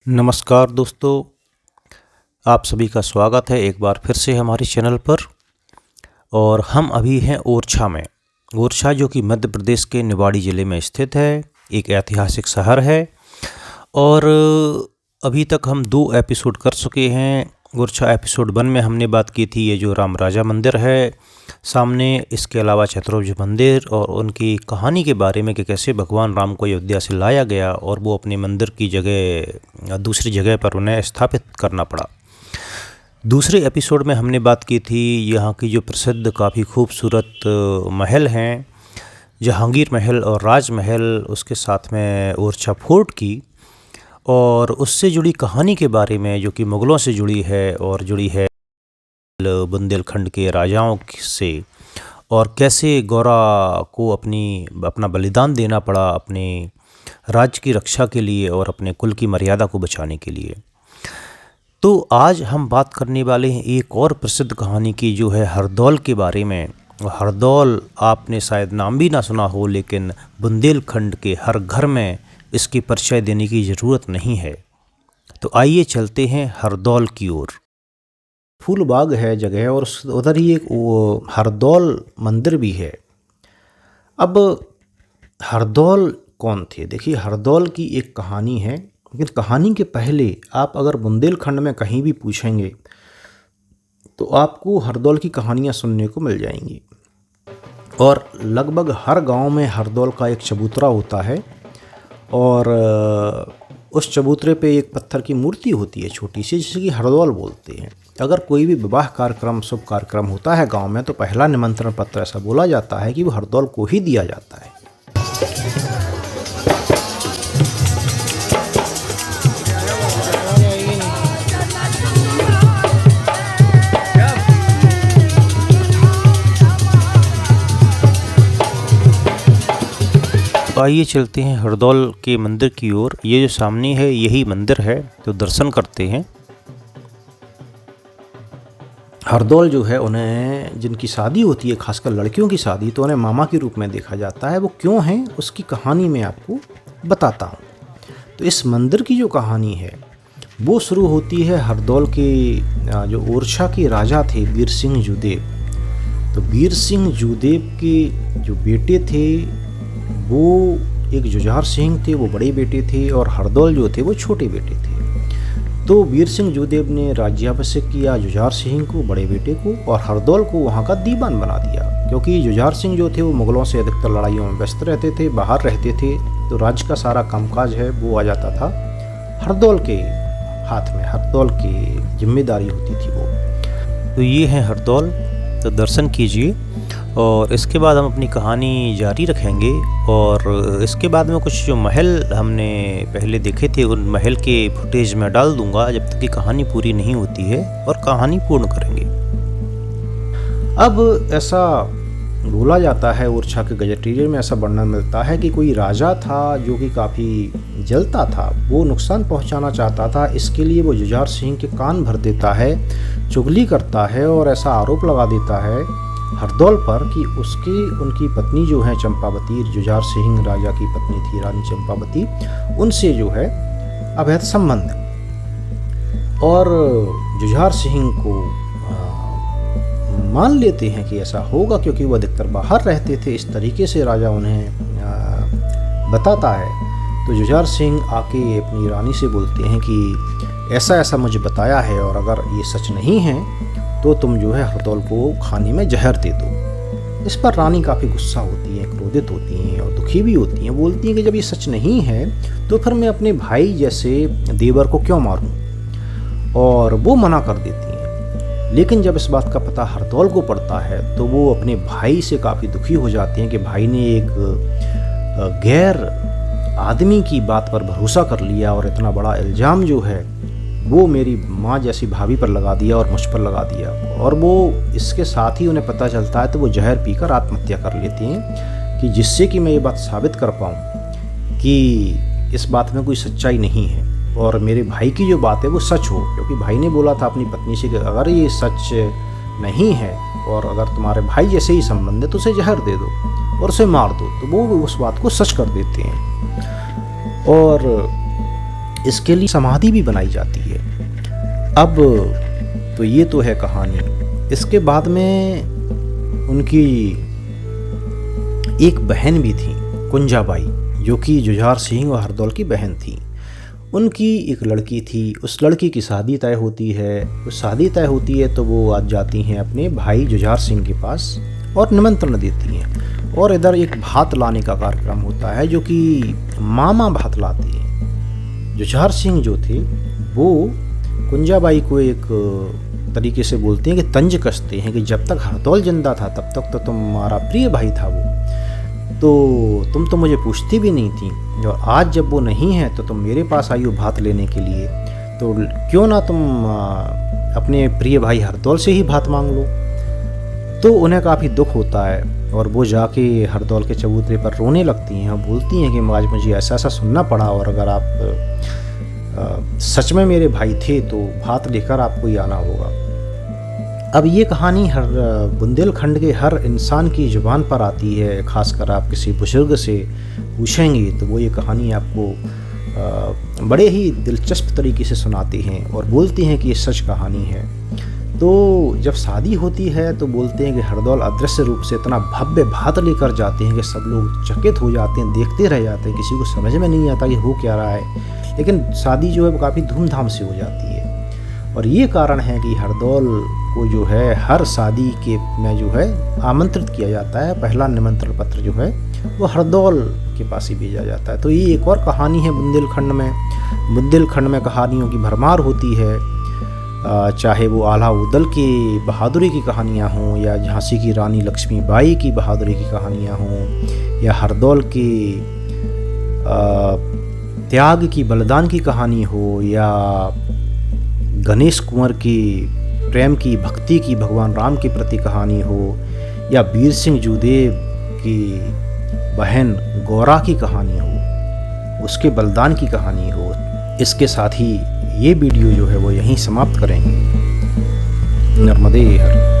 नमस्कार दोस्तों, आप सभी का स्वागत है एक बार फिर से हमारे चैनल पर। और हम अभी हैं ओरछा में। ओरछा जो कि मध्य प्रदेश के निवाड़ी ज़िले में स्थित है, एक ऐतिहासिक शहर है। और अभी तक हम 2 एपिसोड कर चुके हैं। ओरछा एपिसोड 1 में हमने बात की थी ये जो राम राजा मंदिर है सामने, इसके अलावा चतुर्भुज मंदिर और उनकी कहानी के बारे में कि कैसे भगवान राम को अयोध्या से लाया गया और वो अपने मंदिर की जगह दूसरी जगह पर उन्हें स्थापित करना पड़ा। दूसरे एपिसोड में हमने बात की थी यहाँ की जो प्रसिद्ध काफ़ी खूबसूरत महल हैं, जहांगीर महल और राज महल, उसके साथ में ओरछा फोर्ट की और उससे जुड़ी कहानी के बारे में जो कि मुग़लों से जुड़ी है और जुड़ी है बुंदेलखंड के राजाओं से, और कैसे गौरा को अपना बलिदान देना पड़ा अपने राज्य की रक्षा के लिए और अपने कुल की मर्यादा को बचाने के लिए। तो आज हम बात करने वाले हैं एक और प्रसिद्ध कहानी की जो है हरदौल के बारे में। हरदौल आपने शायद नाम भी ना सुना हो, लेकिन बुंदेलखंड के हर घर में इसकी परिचय देने की ज़रूरत नहीं है। तो आइए चलते हैं हरदौल की ओर। फूलबाग है जगह और उधर ही एक हरदौल मंदिर भी है। अब हरदौल कौन थे? देखिए, हरदौल की एक कहानी है, लेकिन कहानी के पहले आप अगर बुंदेलखंड में कहीं भी पूछेंगे तो आपको हरदौल की कहानियाँ सुनने को मिल जाएंगी। और लगभग हर गांव में हरदौल का एक चबूतरा होता है और उस चबूतरे पे एक पत्थर की मूर्ति होती है छोटी सी, जिसे कि हरदौल बोलते हैं। अगर कोई भी विवाह कार्यक्रम, शुभ कार्यक्रम होता है गांव में, तो पहला निमंत्रण पत्र ऐसा बोला जाता है कि वो हरदौल को ही दिया जाता है। आइए चलते हैं हरदौल के मंदिर की ओर। ये जो सामने है यही मंदिर है, तो दर्शन करते हैं। हरदौल जो है, उन्हें जिनकी शादी होती है, खासकर लड़कियों की शादी, तो उन्हें मामा के रूप में देखा जाता है। वो क्यों हैं उसकी कहानी मैं आपको बताता हूँ। तो इस मंदिर की जो कहानी है वो शुरू होती है हरदौल के जो ओरछा के राजा थे वीर सिंह जुदेव। तो वीर सिंह जुदेव के जो बेटे थे वो एक जुझार सिंह थे, वो बड़े बेटे थे, और हरदौल जो थे वो छोटे बेटे थे। तो वीर सिंह जुदेव ने राज्याभिषेक किया जुझार सिंह को, बड़े बेटे को, और हरदौल को वहाँ का दीवान बना दिया। क्योंकि जुझार सिंह जो थे वो मुग़लों से अधिकतर लड़ाइयों में व्यस्त रहते थे, बाहर रहते थे, तो राज्य का सारा कामकाज है वो आ जाता था हरदौल के हाथ में, हरदौल की जिम्मेदारी होती थी वो। तो ये है हरदौल, तो दर्शन कीजिए और इसके बाद हम अपनी कहानी जारी रखेंगे। और इसके बाद में कुछ जो महल हमने पहले देखे थे उन महल के फुटेज में डाल दूंगा जब तक कि कहानी पूरी नहीं होती है, और कहानी पूर्ण करेंगे। अब ऐसा बोला जाता है, ओरछा के गजेटियर में ऐसा वर्णन मिलता है कि कोई राजा था जो कि काफ़ी जलता था, वो नुकसान पहुंचाना चाहता था। इसके लिए वो जुझार सिंह के कान भर देता है, चुगली करता है और ऐसा आरोप लगा देता है हरदौल पर कि उनकी पत्नी जो है चंपावती, जुझार सिंह राजा की पत्नी थी रानी चंपावती, उनसे जो है अवैध संबंध। और जुझार सिंह को मान लेते हैं कि ऐसा होगा, क्योंकि वो अधिकतर बाहर रहते थे। इस तरीके से राजा उन्हें बताता है। तो जुझार सिंह आके अपनी रानी से बोलते हैं कि ऐसा ऐसा मुझे बताया है, और अगर ये सच नहीं है तो तुम जो है हरदौल को खाने में जहर दे दो। इस पर रानी काफ़ी गुस्सा होती है, क्रोधित होती हैं और दुखी भी होती हैं। बोलती हैं कि जब ये सच नहीं है तो फिर मैं अपने भाई जैसे देवर को क्यों मारूं, और वो मना कर देती हैं। लेकिन जब इस बात का पता हरदौल को पड़ता है तो वो अपने भाई से काफ़ी दुखी हो जाते हैं कि भाई ने एक गैर आदमी की बात पर भरोसा कर लिया और इतना बड़ा इल्ज़ाम जो है वो मेरी माँ जैसी भाभी पर लगा दिया और मुझ पर लगा दिया। और वो इसके साथ ही उन्हें पता चलता है तो वो जहर पीकर आत्महत्या कर लेती हैं, कि जिससे कि मैं ये बात साबित कर पाऊँ कि इस बात में कोई सच्चाई नहीं है और मेरे भाई की जो बात है वो सच हो। क्योंकि भाई ने बोला था अपनी पत्नी से कि अगर ये सच नहीं है और अगर तुम्हारे भाई जैसे ही संबंध है तो उसे जहर दे दो और उसे मार दो। तो वो उस बात को सच कर देते हैं। और इसके लिए समाधि भी बनाई जाती है। अब तो ये तो है कहानी। इसके बाद में उनकी एक बहन भी थी, कुंजाबाई, जो कि जुझार सिंह और हरदौल की बहन थी। उनकी एक लड़की थी, उस लड़की की शादी तय होती है। उस शादी तय होती है तो वो आज जाती हैं अपने भाई जुझार सिंह के पास और निमंत्रण देती हैं। और इधर एक भात लाने का कार्यक्रम होता है, जो कि मामा भात लाते हैं। जुझार सिंह जो थे वो कुंजाबाई को एक तरीके से बोलते हैं कि तंज कसते हैं कि जब तक हरदौल जिंदा था तब तक तो तुम्हारा प्रिय भाई था वो, तो तुम तो मुझे पूछती भी नहीं थी, और आज जब वो नहीं है तो तुम मेरे पास आई हो भात लेने के लिए, तो क्यों ना तुम अपने प्रिय भाई हरदौल से ही भात मांग लो। तो उन्हें काफ़ी दुख होता है और वो जाके हरदौल के चबूतरे पर रोने लगती हैं और बोलती हैं कि आज मुझे ऐसा ऐसा सुनना पड़ा, और अगर आप सच में मेरे भाई थे तो भात लेकर आपको ही आना होगा। अब ये कहानी हर बुंदेलखंड के हर इंसान की ज़ुबान पर आती है, खासकर आप किसी बुजुर्ग से पूछेंगे तो वो ये कहानी आपको बड़े ही दिलचस्प तरीके से सुनाते हैं और बोलते हैं कि ये सच कहानी है। तो जब शादी होती है तो बोलते हैं कि हरदौल अदृश्य रूप से इतना भव्य भात लेकर जाते हैं कि सब लोग चकित हो जाते हैं, देखते रह जाते हैं, किसी को समझ में नहीं आता कि हो क्या रहा है। लेकिन शादी जो है वो काफ़ी धूमधाम से हो जाती है, और ये कारण है कि हरदौल को जो है हर शादी के में जो है आमंत्रित किया जाता है। पहला निमंत्रण पत्र जो है वो हरदौल के पास ही भेजा जाता है। तो ये एक और कहानी है बुंदेलखंड में। बुंदेलखंड में कहानियों की भरमार होती है, चाहे वो आला उदल की बहादुरी की कहानियाँ हों, या झांसी की रानी लक्ष्मीबाई की बहादुरी की कहानियाँ हों, या हरदौल की त्याग की बलिदान की कहानी हो, या गणेश कुंवर की प्रेम की भक्ति की भगवान राम के प्रति कहानी हो, या वीर सिंह जूदेव की बहन गौरा की कहानी हो, उसके बलिदान की कहानी हो। इसके साथ ही ये वीडियो जो है वो यहीं समाप्त करेंगे। नर्मदे हर।